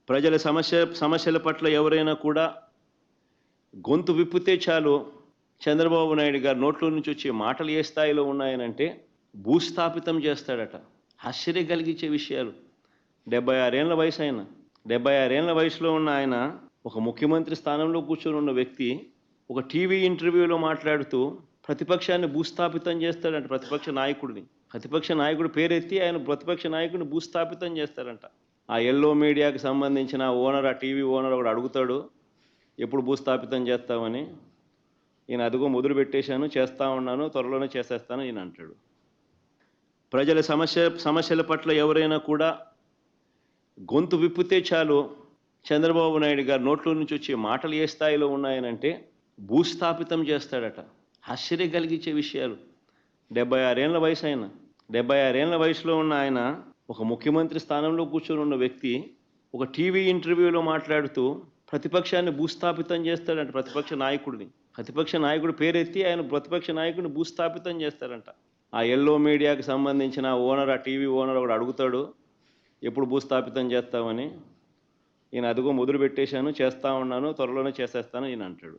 ప్రజల సమస్యల పట్ల ఎవరైనా కూడా గొంతు విప్పితే చాలు చంద్రబాబు నాయుడు గారి నోట్లో నుంచి వచ్చే మాటలు ఏ స్థాయిలో ఉన్నాయనంటే భూస్థాపితం చేస్తాడట. ఆశ్చర్యం కలిగించే విషయాలు. 76 ఏళ్ల వయసు ఆయన. 76 ఏళ్ల వయసులో ఉన్న ఆయన ఒక ముఖ్యమంత్రి స్థానంలో కూర్చొని ఉన్న వ్యక్తి ఒక టీవీ ఇంటర్వ్యూలో మాట్లాడుతూ ప్రతిపక్షాన్ని భూస్థాపితం చేస్తాడంట. ప్రతిపక్ష నాయకుడి పేరెత్తి ఆయన ప్రతిపక్ష నాయకుడిని భూస్థాపితం చేస్తారంట. ఆ ఎల్లో మీడియాకి సంబంధించిన ఓనర్, ఆ టీవీ ఓనర్ ఒకడు అడుగుతాడు, ఎప్పుడు భూస్థాపితం చేస్తామని. ఈయన అదిగో మొదలు పెట్టేశాను, చేస్తా ఉన్నాను, త్వరలోనే చేసేస్తాను ఈయన అంటాడు. ప్రజల సమస్యల పట్ల ఎవరైనా కూడా గొంతు విప్పితే చాలు చంద్రబాబు నాయుడు గారి నోట్లో నుంచి వచ్చే మాటలు ఏ స్థాయిలో ఉన్నాయనంటే భూస్థాపితం చేస్తాడట. ఆశ్చర్యం కలిగించే విషయాలు. 76 ఏళ్ల వయసు ఆయన. 76 ఏళ్ల వయసులో ఉన్న ఆయన ఒక ముఖ్యమంత్రి స్థానంలో కూర్చొని ఉన్న వ్యక్తి ఒక టీవీ ఇంటర్వ్యూలో మాట్లాడుతూ ప్రతిపక్షాన్ని భూస్థాపితం చేస్తాడంట. ప్రతిపక్ష నాయకుడి పేరెత్తి ఆయన ప్రతిపక్ష నాయకుడిని భూస్థాపితం చేస్తారంట. ఆ ఎల్లో మీడియాకి సంబంధించిన ఓనర్, ఆ టీవీ ఓనర్ ఒకడు అడుగుతాడు, ఎప్పుడు భూస్థాపితం చేస్తామని. ఈయన అదిగో మొదలు పెట్టేశాను, చేస్తా ఉన్నాను, త్వరలోనే చేసేస్తాను ఈయన అంటాడు.